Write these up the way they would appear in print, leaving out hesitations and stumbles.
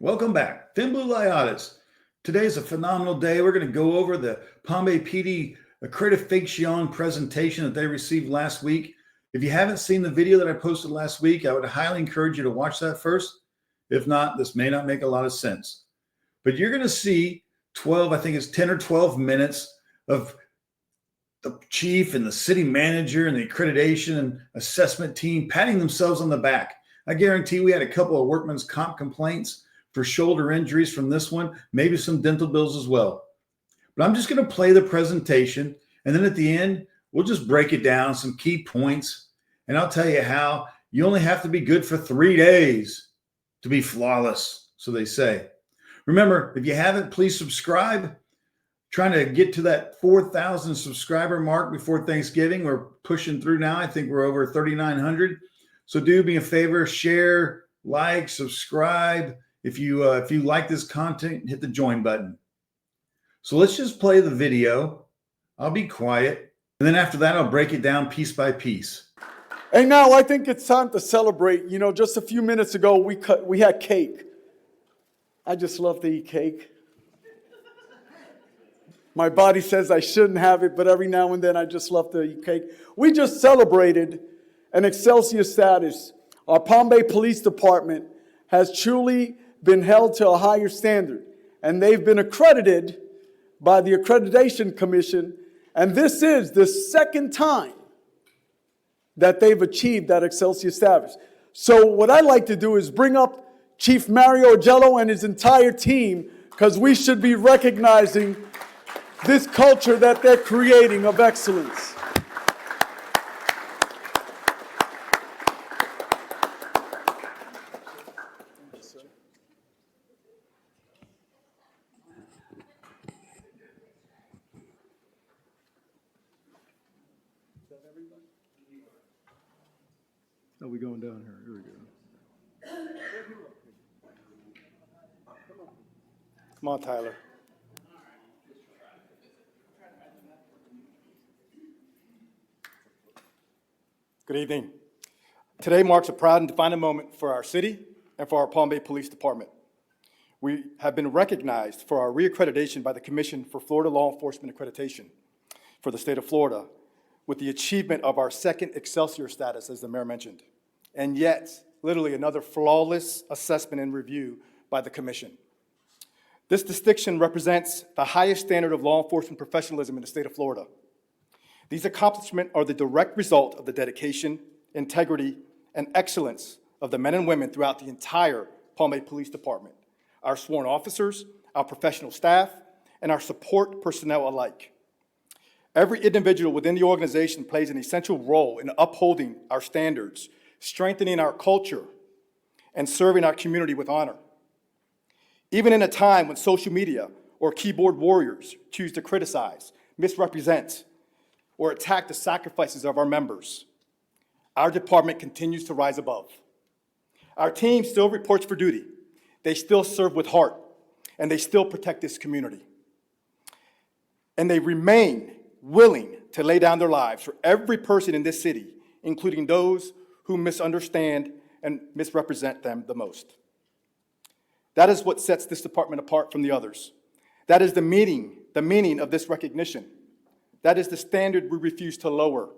Welcome back. Thin Blue Light Audits. Today is a phenomenal day. We're going to go over the Palm Bay PD AccrediFAKEtion presentation that they received last week. If you haven't seen the video that I posted last week, I would highly encourage you to watch that first. If not, this may not make a lot of sense. But you're going to see 12, I think it's 10 or 12 minutes of the chief and the city manager and the accreditation and assessment team patting themselves on the back. I guarantee we had a couple of workman's comp complaints for shoulder injuries from this one, maybe some dental bills as well. But I'm just going to play the presentation, and then at the end, we'll just break it down, some key points, and I'll tell you how you only have to be good for 3 days to be flawless, so they say. Remember, if you haven't, please subscribe. Trying to get to that 4,000 subscriber mark before Thanksgiving. We're pushing through now. I think we're over 3,900. So do me a favor, share, like, subscribe. If you like this content, hit the join button. So let's just play the video. I'll be quiet. And then after that, I'll break it down piece by piece. And now I think it's time to celebrate. You know, just a few minutes ago, we had cake. I just love to eat cake. My body says I shouldn't have it, but every now and then I just love to eat cake. We just celebrated an Excelsior status. Our Palm Bay Police Department has truly been held to a higher standard, and they've been accredited by the Accreditation Commission, and this is the second time that they've achieved that Excelsior status. So what I'd like to do is bring up Chief Mario Augello and his entire team, because we should be recognizing this culture that they're creating of excellence. Are we going down here? Here we go. Come on, Tyler. Good evening. Today marks a proud and defining moment for our city and for our Palm Bay Police Department. We have been recognized for our reaccreditation by the Commission for Florida Law Enforcement Accreditation for the state of Florida with the achievement of our second Excelsior status, as the mayor mentioned, and yet literally another flawless assessment and review by the Commission. This distinction represents the highest standard of law enforcement professionalism in the state of Florida. These accomplishments are the direct result of the dedication, integrity, and excellence of the men and women throughout the entire Palm Bay Police Department, our sworn officers, our professional staff, and our support personnel alike. Every individual within the organization plays an essential role in upholding our standards, strengthening our culture, and serving our community with honor. Even in a time when social media or keyboard warriors choose to criticize, misrepresent, or attack the sacrifices of our members, our department continues to rise above. Our team still reports for duty. They still serve with heart, and they still protect this community. And they remain willing to lay down their lives for every person in this city, including those who misunderstand and misrepresent them the most. That is what sets this department apart from the others. That is the meaning of this recognition. That is the standard we refuse to lower.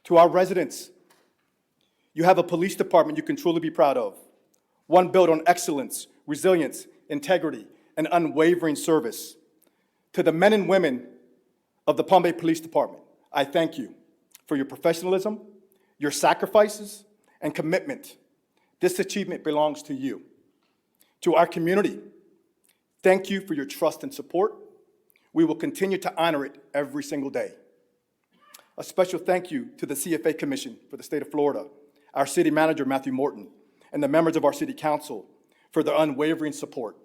To our residents, you have a police department you can truly be proud of, one built on excellence, resilience, integrity, and unwavering service. To the men and women of the Palm Bay Police Department, I thank you for your professionalism, your sacrifices, and commitment. This achievement belongs to you. To our community, thank you for your trust and support. We will continue to honor it every single day. A special thank you to the CFA Commission for the state of Florida, our city manager, Matthew Morton, and the members of our city council for their unwavering support.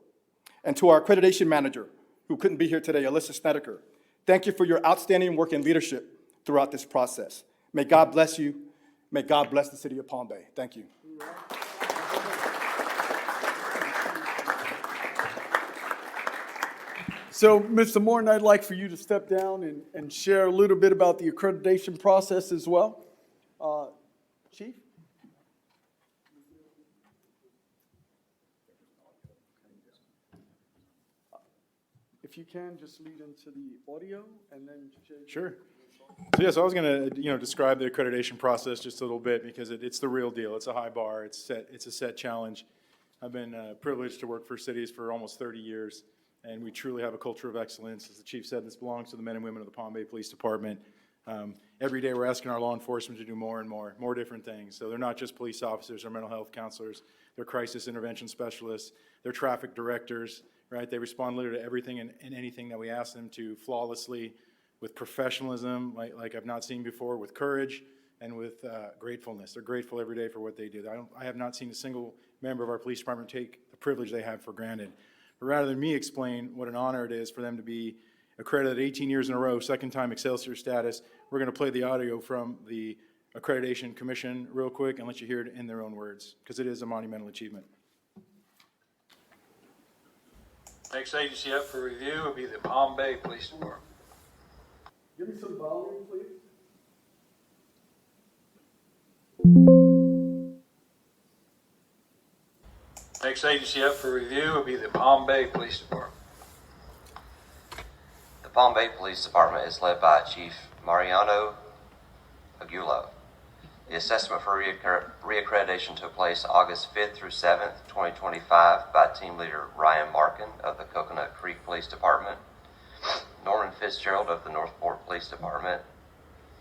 And to our accreditation manager, who couldn't be here today, Alyssa Snedeker, thank you for your outstanding work and leadership throughout this process. May God bless you. May God bless the city of Palm Bay. Thank you. So, Mr. Morton, I'd like for you to step down and share a little bit about the accreditation process as well. Chief? if you can, just lead into the audio, and then Jay. Sure. So yes, I was going to describe the accreditation process just a little bit because it's the real deal. It's a high bar. It's a set challenge. I've been privileged to work for cities for almost 30 years, and we truly have a culture of excellence. As the chief said, this belongs to the men and women of the Palm Bay Police Department. Every day we're asking our law enforcement to do more and more different things. So they're not just police officers or mental health counselors. They're crisis intervention specialists. They're traffic directors, right? They respond literally to everything and anything that we ask them to flawlessly, with professionalism like I've not seen before, with courage, and with gratefulness. They're grateful every day for what they do. I have not seen a single member of our police department take the privilege they have for granted. But rather than me explain what an honor it is for them to be accredited 18 years in a row, second time Excelsior status, we're going to play the audio from the Accreditation Commission real quick and let you hear it in their own words, because it is a monumental achievement. Next agency up for review will be the Palm Bay Police Department. Give me some volume, please. Next agency up for review will be the Palm Bay Police Department. The Palm Bay Police Department is led by Chief Mariano, Augello. The assessment for reaccreditation took place August 5th through 7th, 2025 by Team Leader Ryan Morton of the Coconut Creek Police Department, Norman Fitzgerald of the Northport Police Department,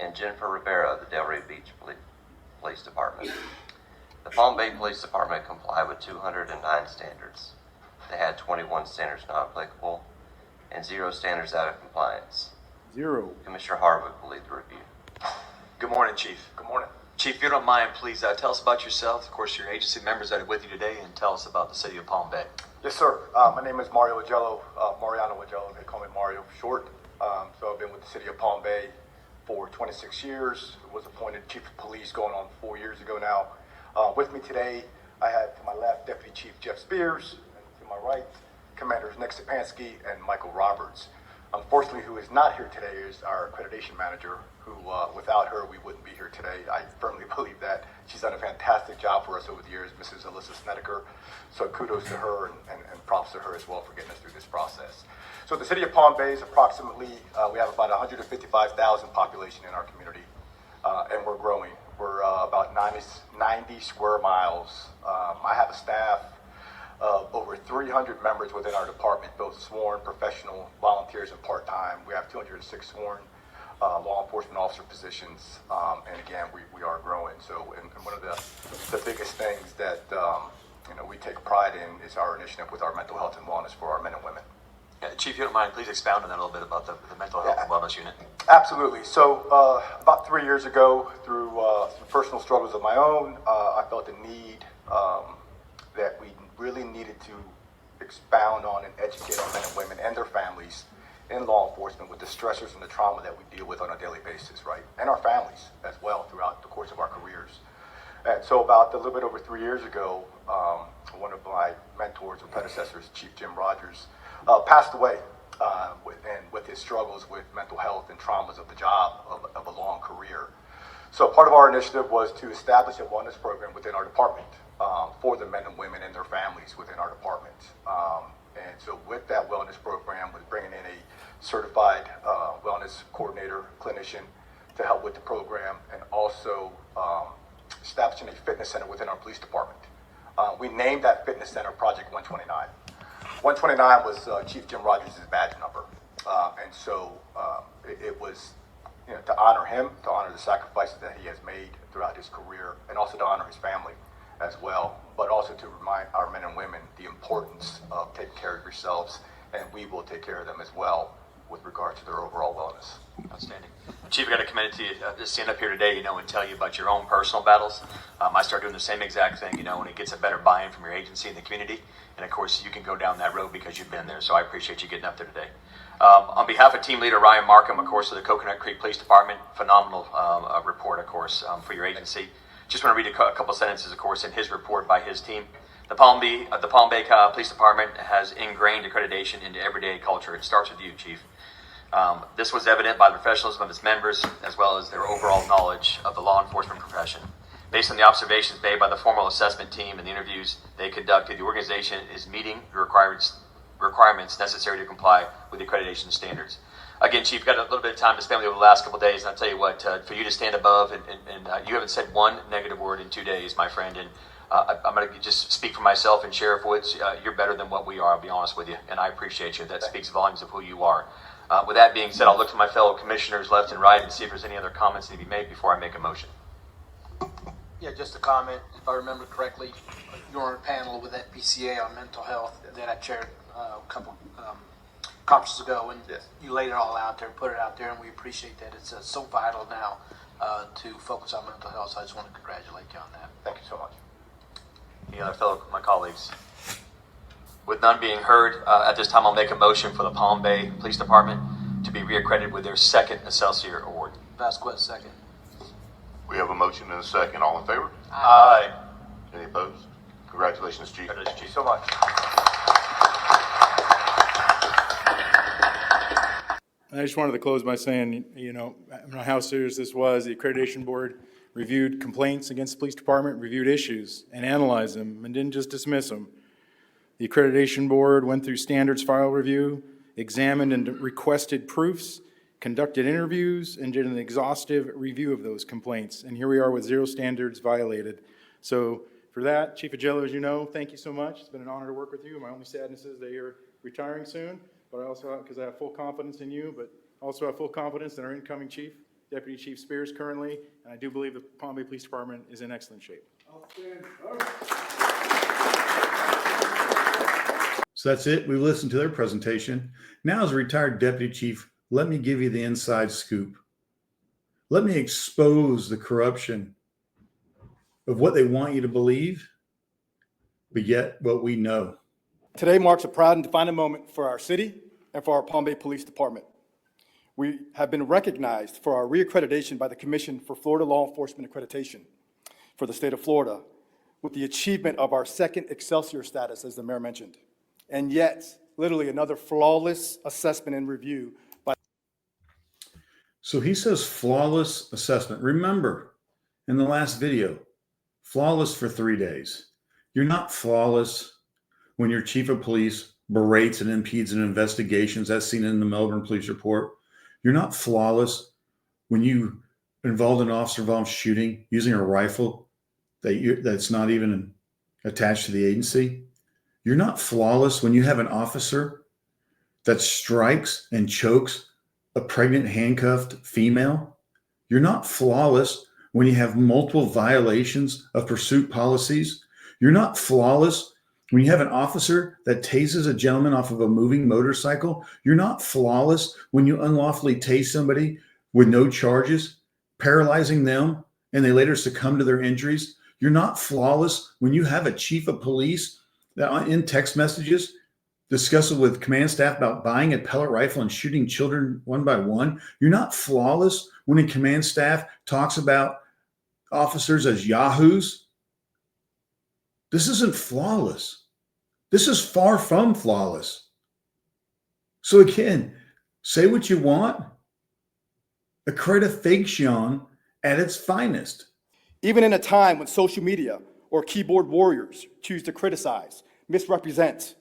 and Jennifer Rivera of the Delray Beach Police Department. The Palm Bay Police Department complied with 209 standards. They had 21 standards not applicable and 0 standards out of compliance. 0. Commissioner Harwood will lead the review. Good morning, Chief. Good morning. Chief, if you don't mind, please tell us about yourself, of course, your agency members that are with you today, and tell us about the city of Palm Bay. Yes, sir. My name is Mario Augello, Mariano Augello. They call me Mario for short. So I've been with the city of Palm Bay for 26 years. Was appointed chief of police going on 4 years ago now. With me today, I have to my left Deputy Chief Jeff Spears, and to my right, Commanders Nick Stepansky and Michael Roberts. Unfortunately, who is not here today is our accreditation manager, who without her, we wouldn't be here today. I firmly believe that. She's done a fantastic job for us over the years, Mrs. Alyssa Snedeker. So kudos to her and props to her as well for getting us through this process. So the city of Palm Bay is approximately, we have about 155,000 population in our community, and we're growing. We're about 90 square miles. I have a staff of over 300 members within our department, both sworn, professional, volunteers, and part-time. We have 206 sworn law enforcement officer positions, and again, we are growing. So, and one of the biggest things that we take pride in is our initiative with our mental health and wellness for our men and women. Yeah, Chief, if you don't mind, please expound on that a little bit about the mental health and wellness unit. Absolutely. So about 3 years ago, through some personal struggles of my own, I felt the need that we really needed to expound on and educate our men and women and their families in law enforcement with the stressors and the trauma that we deal with on a daily basis, right? And our families as well throughout the course of our careers. And so about a little bit over 3 years ago, one of my mentors or predecessors, Chief Jim Rogers, passed away with his struggles with mental health and traumas of the job of a long career. So part of our initiative was to establish a wellness program within our department for the men and women and their families within our department. And so with that wellness program was bringing in a certified wellness coordinator, clinician to help with the program, and also establishing a fitness center within our police department. We named that fitness center Project 129. 129 was Chief Jim Rogers' badge number. And so it was to honor him, to honor the sacrifices that he has made throughout his career, and also to honor his family as well, but also to remind our men and women the importance of taking care of yourselves, and we will take care of them as well with regard to their overall wellness. Outstanding. Chief, I got to commend it to you to stand up here today, and tell you about your own personal battles. I start doing the same exact thing, when it gets a better buy-in from your agency and the community. And of course, you can go down that road because you've been there. So I appreciate you getting up there today. On behalf of Team Leader Ryan Markham, of course, of the Coconut Creek Police Department, phenomenal report, of course, for your agency. Just want to read a couple sentences, of course, in his report by his team. The Palm Bay Police Department has ingrained accreditation into everyday culture. It starts with you, Chief. This was evident by the professionalism of its members, as well as their overall knowledge of the law enforcement profession. Based on the observations made by the formal assessment team and the interviews they conducted, the organization is meeting the requirements necessary to comply with the accreditation standards. Again, Chief, got a little bit of time to spend with you over the last couple of days, and I'll tell you what, for you to stand above, and you haven't said one negative word in 2 days, my friend, and I'm going to just speak for myself and Sheriff Woods. You're better than what we are, I'll be honest with you, and I appreciate you. That speaks volumes of who you are. With that being said, I'll look to my fellow commissioners left and right and see if there's any other comments that need to be made before I make a motion. Yeah, just a comment. If I remember correctly, you were on a panel with FPCA on mental health that I chaired a couple conferences ago, and Yes. you laid it all out there, put it out there, and we appreciate that. It's so vital now to focus on mental health, so I just want to congratulate you on that. Thank you so much. Any other my colleagues? With none being heard, at this time I'll make a motion for the Palm Bay Police Department to be reaccredited with their second Excelsior Award. Vasquez, second. We have a motion and a second. All in favor? Aye. Any opposed? Congratulations, Chief. Thank you so much. I just wanted to close by saying, you know, I don't know how serious this was. The Accreditation Board reviewed complaints against the police department, reviewed issues, and analyzed them, and didn't just dismiss them. The Accreditation Board went through standards file review, examined and requested proofs, conducted interviews, and did an exhaustive review of those complaints. And here we are with 0 standards violated. So for that, Chief Augello, as you know, thank you so much. It's been an honor to work with you. My only sadness is that you're retiring soon, but I also, because I have full confidence in you, but also have full confidence in our incoming chief, Deputy Chief Spears currently, and I do believe the Palm Bay Police Department is in excellent shape. So that's it. We listened to their presentation. Now, as a retired deputy chief, let me give you the inside scoop. Let me expose the corruption of what they want you to believe, but yet what we know. Today marks a proud and defining moment for our city and for our Palm Bay Police Department. We have been recognized for our reaccreditation by the Commission for Florida Law Enforcement Accreditation for the state of Florida with the achievement of our second Excelsior status, as the mayor mentioned. And yet, literally another flawless assessment and review by. So he says flawless assessment. Remember, in the last video, flawless for 3 days. You're not flawless when your chief of police berates and impedes in investigations, as seen in the Melbourne police report. You're not flawless when you involved in an officer-involved shooting using a rifle that's not even attached to the agency. You're not flawless when you have an officer that strikes and chokes a pregnant handcuffed female. You're not flawless when you have multiple violations of pursuit policies. You're not flawless when you have an officer that tases a gentleman off of a moving motorcycle. You're not flawless when you unlawfully tase somebody with no charges, paralyzing them, and they later succumb to their injuries. You're not flawless when you have a chief of police that in text messages discusses with command staff about buying a pellet rifle and shooting children one by one. You're not flawless when in command staff talks about officers as yahoos. This isn't flawless. This is far from flawless. So again, say what you want. AccrediFAKEtion at its finest. Even in a time when social media or keyboard warriors choose to criticize, misrepresent,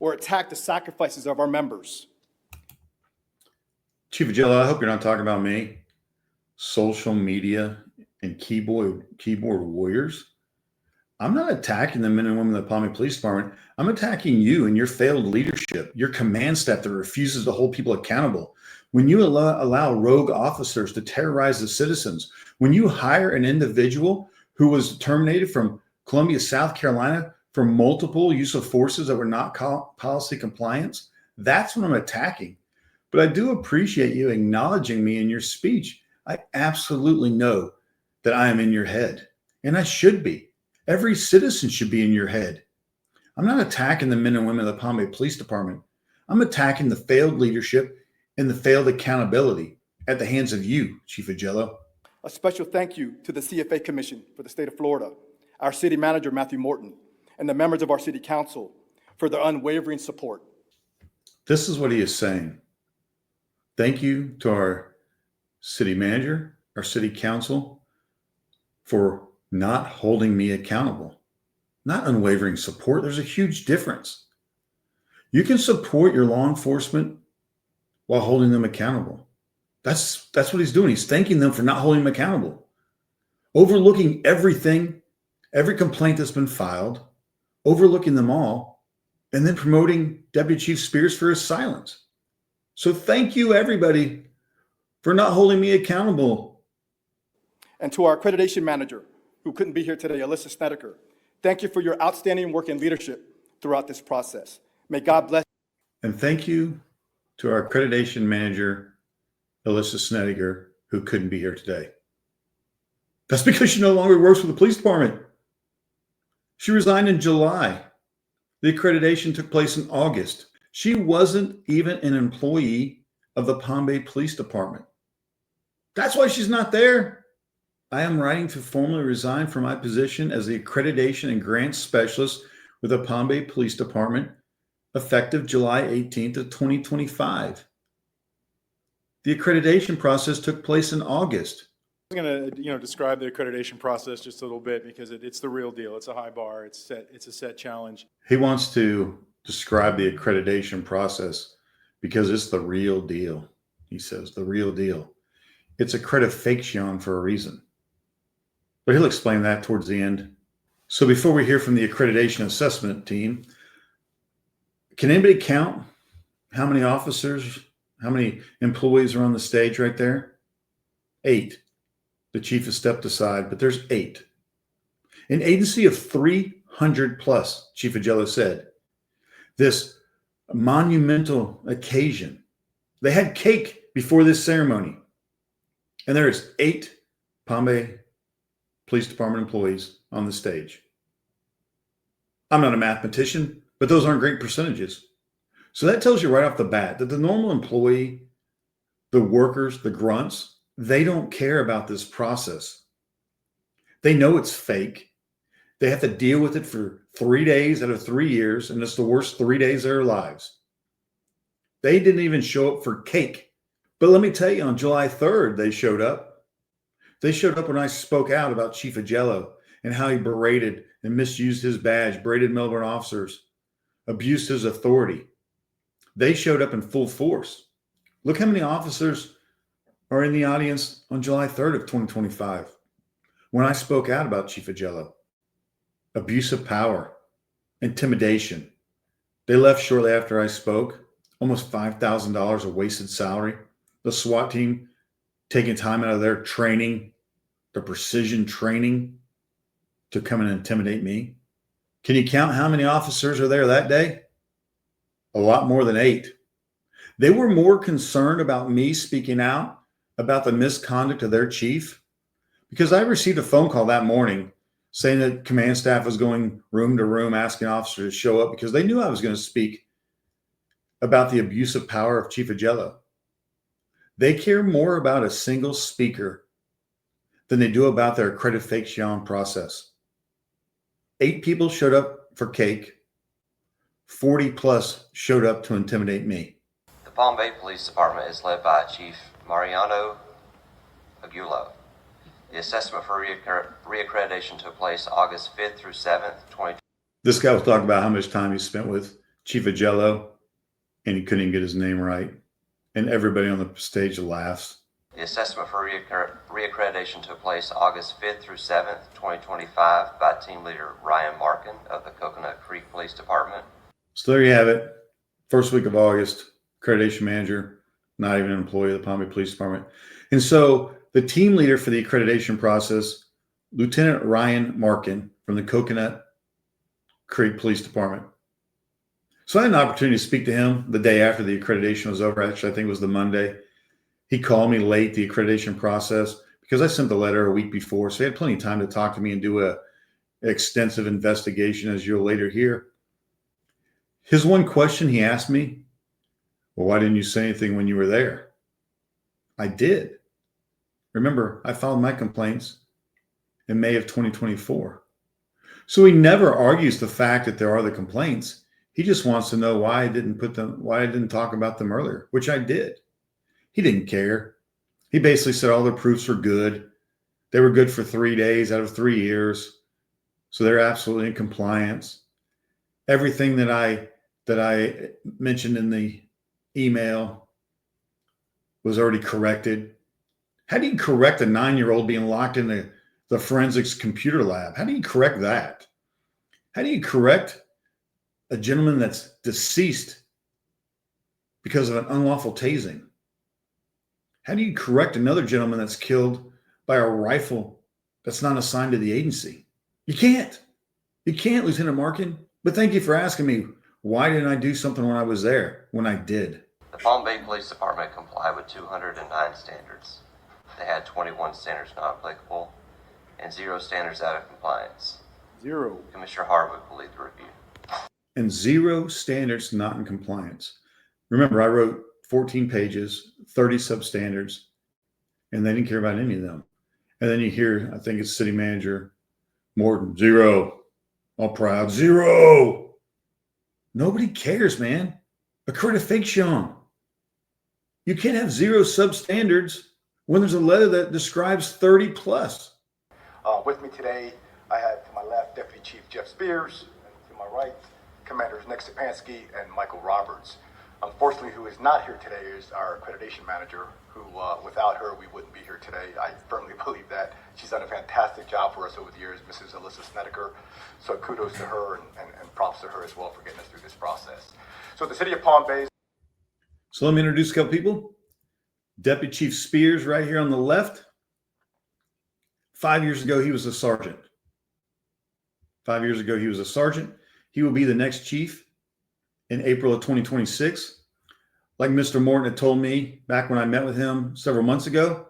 or attack the sacrifices of our members. Chief Augello, I hope you're not talking about me. Social media and keyboard warriors. I'm not attacking the men and women of the Palm Bay Police Department. I'm attacking you and your failed leadership, your command staff that refuses to hold people accountable. When you allow rogue officers to terrorize the citizens, when you hire an individual who was terminated from Columbia, South Carolina for multiple use of forces that were not policy compliance, that's what I'm attacking. But I do appreciate you acknowledging me in your speech. I absolutely know that I am in your head, and I should be. Every citizen should be in your head. I'm not attacking the men and women of the Palm Bay Police Department. I'm attacking the failed leadership and the failed accountability at the hands of you, Chief Augello. A special thank you to the CFA Commission for the state of Florida, our city manager, Matthew Morton, and the members of our city council for their unwavering support. This is what he is saying. Thank you to our city manager, our city council, for not holding me accountable. Not unwavering support. There's a huge difference. You can support your law enforcement while holding them accountable. That's what he's doing. He's thanking them for not holding him accountable, overlooking everything, every complaint that's been filed, overlooking them all, and then promoting Deputy Chief Spears for his silence. So thank you, everybody, for not holding me accountable. And to our accreditation manager, who couldn't be here today, Alyssa Snedeker, thank you for your outstanding work and leadership throughout this process. May God bless. And thank you to our accreditation manager, Alyssa Snedeker, who couldn't be here today. That's because she no longer works for the police department. She resigned in July. The accreditation took place in August. She wasn't even an employee of the Palm Bay Police Department. That's why she's not there. I am writing to formally resign from my position as the accreditation and grants specialist with the Palm Bay Police Department, effective July 18th of 2025. The accreditation process took place in August. I'm going to, describe the accreditation process just a little bit because it's the real deal. It's a high bar. It's a set challenge. He wants to describe the accreditation process because it's the real deal. He says the real deal. It's AccrediFAKEtion for a reason. But he'll explain that towards the end. So before we hear from the accreditation assessment team, can anybody count how many officers, how many employees are on the stage right there? 8. The chief has stepped aside, but there's 8. An agency of 300 plus, Chief Augello said. This monumental occasion. They had cake before this ceremony. And there is 8 Palm Bay Police Department employees on the stage. I'm not a mathematician, but those aren't great percentages. So that tells you right off the bat that the normal employee, the workers, the grunts, they don't care about this process. They know it's fake. They have to deal with it for 3 days out of 3 years, and it's the worst 3 days of their lives. They didn't even show up for cake. But let me tell you, on July 3rd, they showed up. They showed up when I spoke out about Chief Augello and how he berated and misused his badge, berated Melbourne officers, abused his authority. They showed up in full force. Look how many officers are in the audience on July 3rd of 2025 when I spoke out about Chief Augello. Abuse of power, intimidation. They left shortly after I spoke. Almost $5,000 of wasted salary. The SWAT team taking time out of their training, their precision training, to come and intimidate me. Can you count how many officers are there that day? A lot more than 8. They were more concerned about me speaking out about the misconduct of their chief, because I received a phone call that morning saying that command staff was going room to room asking officers to show up because they knew I was going to speak about the abuse of power of Chief Augello. They care more about a single speaker than they do about their AccrediFAKEtion process. 8 people showed up for cake. 40 plus showed up to intimidate me. The Palm Bay Police Department is led by Chief Mariano, Augello. The assessment for reaccreditation took place August 5th through 7th, 2020. This guy was talking about how much time he spent with Chief Augello, and he couldn't even get his name right. And everybody on the stage laughs. The assessment for reaccreditation took place August 5th through 7th, 2025 by Team Leader Ryan Markin of the Coconut Creek Police Department. So there you have it. First week of August, accreditation manager, not even an employee of the Palm Bay Police Department. And so the team leader for the accreditation process, Lieutenant Ryan Markin from the Coconut Creek Police Department. So I had an opportunity to speak to him the day after the accreditation was over. Actually, I think it was the Monday. He called me late, the accreditation process, because I sent the letter a week before. So he had plenty of time to talk to me and do an extensive investigation, as you'll later hear. His one question he asked me, well, why didn't you say anything when you were there? I did. Remember, I filed my complaints in May of 2024. So he never argues the fact that there are the complaints. He just wants to know why I didn't talk about them earlier, which I did. He didn't care. He basically said all the proofs were good. They were good for 3 days out of 3 years. So they're absolutely in compliance. Everything that that I mentioned in the email was already corrected. How do you correct a 9-year-old being locked in the forensics computer lab? How do you correct that? How do you correct a gentleman that's deceased because of an unlawful tasing? How do you correct another gentleman that's killed by a rifle that's not assigned to the agency? You can't. You can't, Lieutenant Markin. But thank you for asking me, why didn't I do something when I was there? When I did. The Palm Bay Police Department complied with 209 standards. They had 21 standards not applicable and 0 standards out of compliance. 0. Commissioner Harwood will lead the review. And 0 standards not in compliance. Remember, I wrote 14 pages, 30 substandards, and they didn't care about any of them. And then you hear, I think it's City Manager Morton, 0. All proud, 0. Nobody cares, man. AccrediFAKEtion. You can't have 0 substandards when there's a letter that describes 30 plus. With me today, I have to my left Deputy Chief Jeff Spears, and to my right, Commanders Nick Stepanski and Michael Roberts. Unfortunately, who is not here today is our accreditation manager, who without her, we wouldn't be here today. I firmly believe that. She's done a fantastic job for us over the years, Mrs. Alyssa Snedeker. So kudos to her and props to her as well for getting us through this process. So the City of Palm Bay. So let me introduce a couple people. Deputy Chief Spears right here on the left. 5 years ago, he was a sergeant. 5 years ago, he was a sergeant. He will be the next chief in April of 2026. Like Mr. Morton had told me back when I met with him several months ago,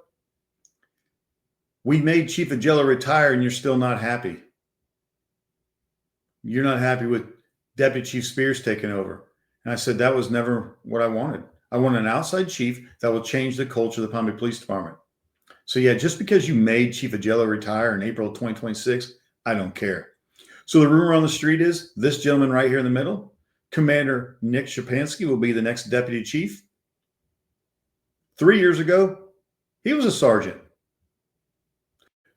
we made Chief Augello retire and you're still not happy. You're not happy with Deputy Chief Spears taking over. And I said, that was never what I wanted. I want an outside chief that will change the culture of the Palm Bay Police Department. So yeah, just because you made Chief Augello retire in April of 2026, I don't care. So the rumor on the street is this gentleman right here in the middle, Commander Nick Stepanski, will be the next deputy chief. 3 years ago, he was a sergeant.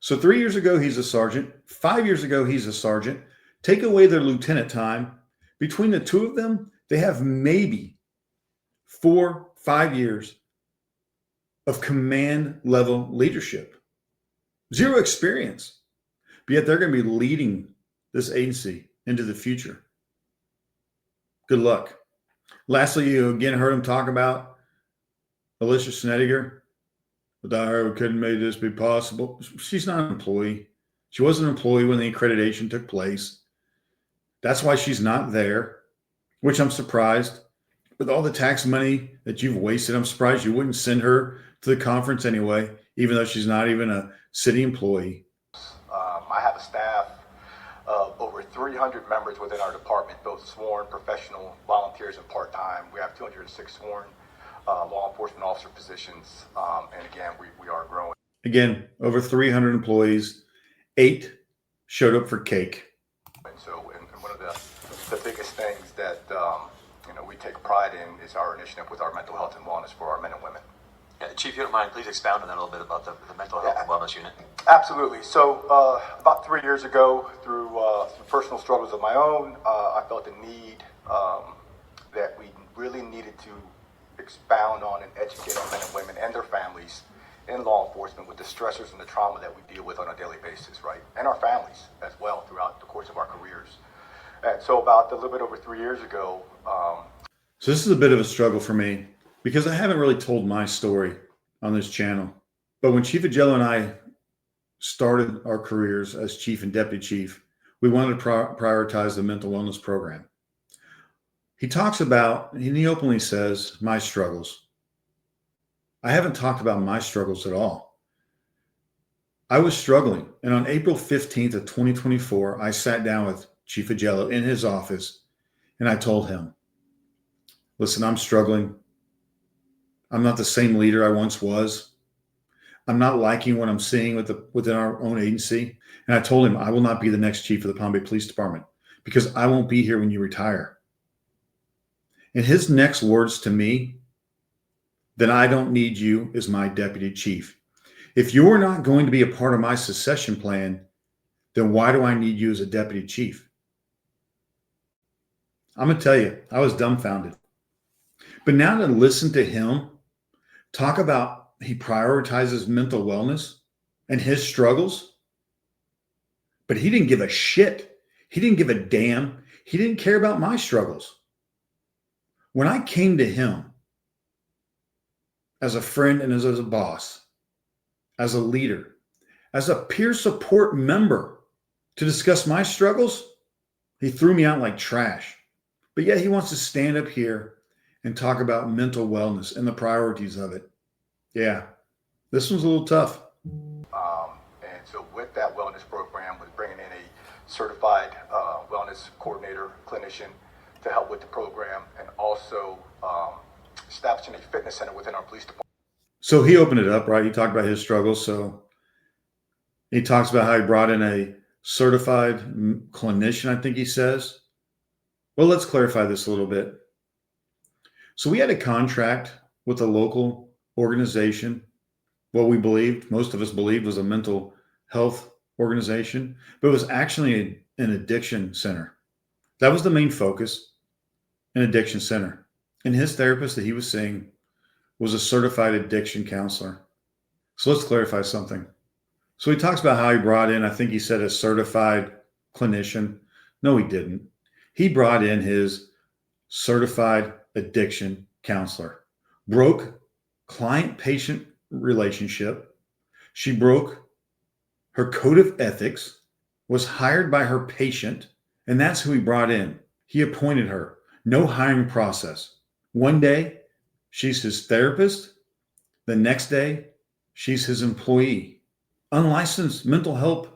So 3 years ago, he's a sergeant. 5 years ago, he's a sergeant. Take away their lieutenant time. Between the two of them, they have maybe 4-5 years of command level leadership. 0 experience. But yet they're going to be leading this agency into the future. Good luck. Lastly, you again heard him talk about Alyssa Snedeker. Without her, we couldn't make this be possible. She's not an employee. She wasn't an employee when the accreditation took place. That's why she's not there, which I'm surprised. With all the tax money that you've wasted, I'm surprised you wouldn't send her to the conference anyway, even though she's not even a city employee. I have a staff of over 300 members within our department, both sworn, professional, volunteers, and part-time. We have 206 sworn law enforcement officer positions, and again, we are growing. Again, over 300 employees, 8 showed up for cake. And so, and one of the biggest things that we take pride in is our initiative with our mental health and wellness for our men and women. Yeah, Chief, if you don't mind, please expound on that a little bit about the mental health and wellness unit. Absolutely. So about 3 years ago, through personal struggles of my own, I felt the need that we really needed to expound on and educate our men and women and their families in law enforcement with the stressors and the trauma that we deal with on a daily basis, right? And our families as well throughout the course of our careers. And so about a little bit over 3 years ago. So this is a bit of a struggle for me because I haven't really told my story on this channel. But when Chief Augello and I started our careers as chief and deputy chief, we wanted to prioritize the mental wellness program. He talks about, and he openly says, my struggles. I haven't talked about my struggles at all. I was struggling. And on April 15th of 2024, I sat down with Chief Augello in his office and I told him, listen, I'm struggling. I'm not the same leader I once was. I'm not liking what I'm seeing within our own agency. And I told him I will not be the next chief of the Palm Bay Police Department because I won't be here when you retire. And his next words to me, then I don't need you as my deputy chief. If you're not going to be a part of my succession plan, then why do I need you as a deputy chief? I'm going to tell you, I was dumbfounded. But now to listen to him talk about he prioritizes mental wellness and his struggles, but he didn't give a shit. He didn't give a damn. He didn't care about my struggles. When I came to him as a friend and as a boss, as a leader, as a peer support member to discuss my struggles, he threw me out like trash. But yet he wants to stand up here and talk about mental wellness and the priorities of it. Yeah, this one's a little tough. And so with that wellness program, was bringing in a certified wellness coordinator, clinician to help with the program, and also establishing a fitness center within our police department. So he opened it up, right? He talked about his struggles. So he talks about how he brought in a certified clinician, I think he says. Well, let's clarify this a little bit. So we had a contract with a local organization, what we believed, most of us believed, was a mental health organization, but it was actually an addiction center. That was the main focus, an addiction center. And his therapist that he was seeing was a certified addiction counselor. So let's clarify something. So he talks about how he brought in, I think he said, a certified clinician. No, he didn't. He brought in his certified addiction counselor, broke client-patient relationship. She broke her code of ethics, was hired by her patient, and that's who he brought in. He appointed her. No hiring process. One day, she's his therapist. The next day, she's his employee. Unlicensed mental health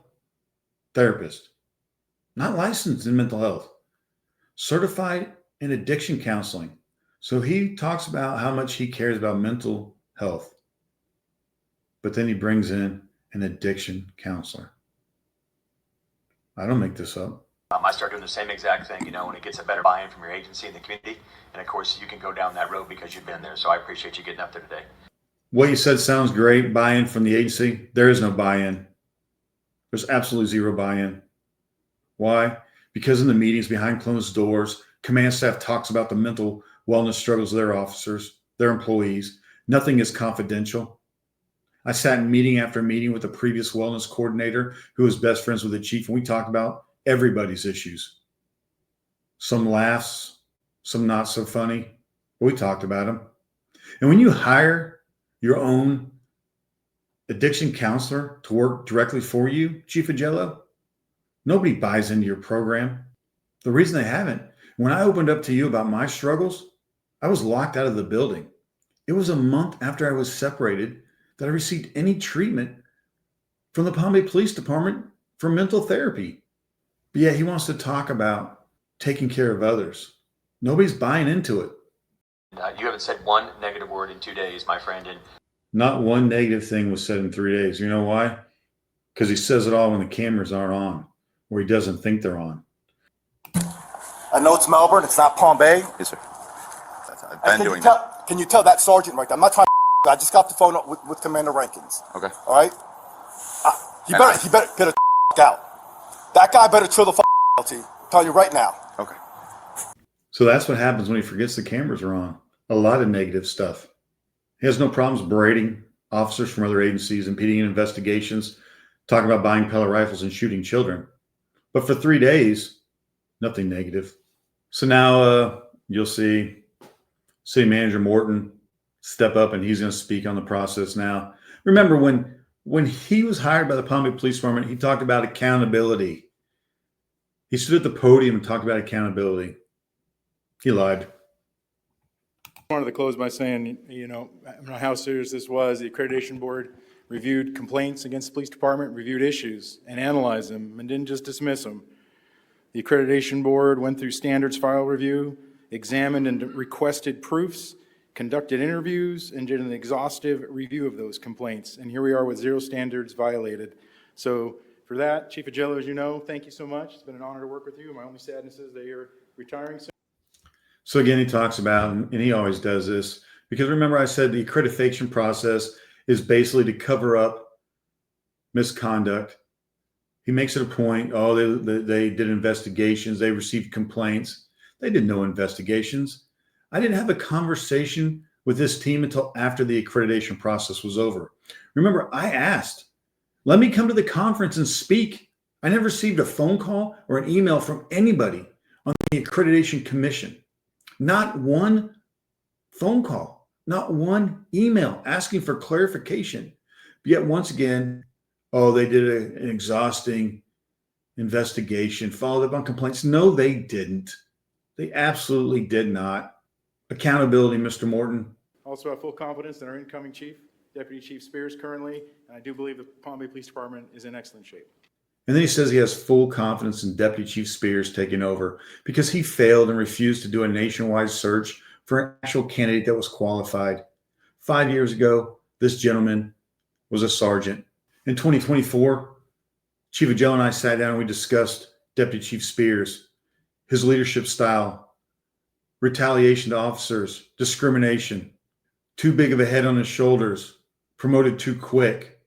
therapist. Not licensed in mental health. Certified in addiction counseling. So he talks about how much he cares about mental health. But then he brings in an addiction counselor. I don't make this up. I start doing the same exact thing, when it gets a better buy-in from your agency and the community. And of course, you can go down that road because you've been there. So I appreciate you getting up there today. What you said sounds great. Buy-in from the agency. There is no buy-in. There's absolutely zero buy-in. Why? Because in the meetings behind closed doors, command staff talks about the mental wellness struggles of their officers, their employees. Nothing is confidential. I sat in meeting after meeting with a previous wellness coordinator who was best friends with the chief, and we talked about everybody's issues. Some laughs, some not so funny, but we talked about them. And when you hire your own addiction counselor to work directly for you, Chief Augello, nobody buys into your program. The reason they haven't, when I opened up to you about my struggles, I was locked out of the building. It was a month after I was separated that I received any treatment from the Palm Bay Police Department for mental therapy. But yet he wants to talk about taking care of others. Nobody's buying into it. You haven't said one negative word in 2 days, my friend. And Not one negative thing was said in 3 days. You know why? Because he says it all when the cameras aren't on, or he doesn't think they're on. I know it's Melbourne, it's not Palm Bay. Yes, sir. I've been doing that. Can you tell that sergeant right there? I'm not trying to, I just got the phone up with Commander Rankins. Okay. All right? He better get a out. That guy better chill the out to you. I'm telling you right now. Okay. So that's what happens when he forgets the cameras are on. A lot of negative stuff. He has no problems berating officers from other agencies, impeding investigations, talking about buying pellet rifles and shooting children. But for 3 days, nothing negative. So now you'll see City Manager Morton step up, and he's going to speak on the process now. Remember, when he was hired by the Palm Bay Police Department, he talked about accountability. He stood at the podium and talked about accountability. He lied. I wanted to close by saying, how serious this was. The Accreditation Board reviewed complaints against the police department, reviewed issues, and analyzed them, and didn't just dismiss them. The Accreditation Board went through standards file review, examined and requested proofs, conducted interviews, and did an exhaustive review of those complaints. And here we are with zero standards violated. So for that, Chief Augello, as you know, thank you so much. It's been an honor to work with you. My only sadness is that you're retiring soon. So again, he talks about, and he always does this, because remember I said the accreditation process is basically to cover up misconduct. He makes it a point, they did investigations, they received complaints. They did no investigations. I didn't have a conversation with this team until after the accreditation process was over. Remember, I asked, let me come to the conference and speak. I never received a phone call or an email from anybody on the Accreditation Commission. Not one phone call, not one email asking for clarification. But yet once again, oh, they did an exhausting investigation, followed up on complaints. No, they didn't. They absolutely did not. Accountability, Mr. Morton. Also have full confidence in our incoming chief, Deputy Chief Spears currently, and I do believe the Palm Bay Police Department is in excellent shape. And then he says he has full confidence in Deputy Chief Spears taking over because he failed and refused to do a nationwide search for an actual candidate that was qualified. 5 years ago, this gentleman was a sergeant. In 2024, Chief Augello and I sat down and we discussed Deputy Chief Spears, his leadership style, retaliation to officers, discrimination, too big of a head on his shoulders, promoted too quick,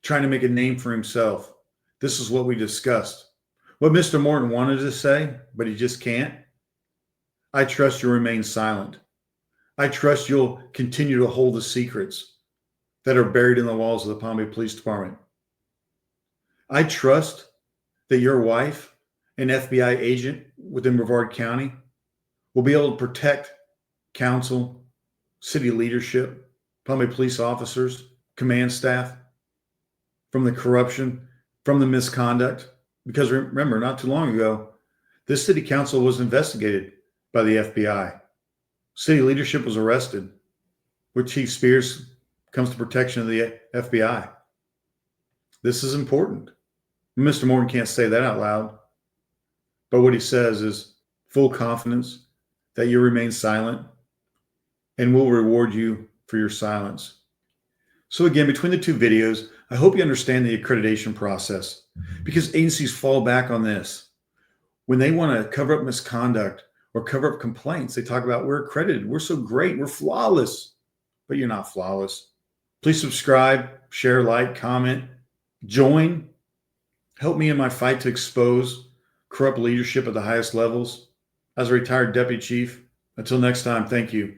trying to make a name for himself. This is what we discussed. What Mr. Morton wanted to say, but he just can't. I trust you'll remain silent. I trust you'll continue to hold the secrets that are buried in the walls of the Palm Bay Police Department. I trust that your wife, an FBI agent within Brevard County, will be able to protect council, city leadership, Palm Bay police officers, command staff from the corruption, from the misconduct. Because remember, not too long ago, this city council was investigated by the FBI. City leadership was arrested. With Chief Spears comes the protection of the FBI. This is important. Mr. Morton can't say that out loud, but what he says is full confidence that you remain silent and we'll reward you for your silence. So again, between the two videos, I hope you understand the accreditation process because agencies fall back on this. When they want to cover up misconduct or cover up complaints, they talk about we're accredited, we're so great, we're flawless, but you're not flawless. Please subscribe, share, like, comment, join. Help me in my fight to expose corrupt leadership at the highest levels. As a retired deputy chief, until next time, thank you.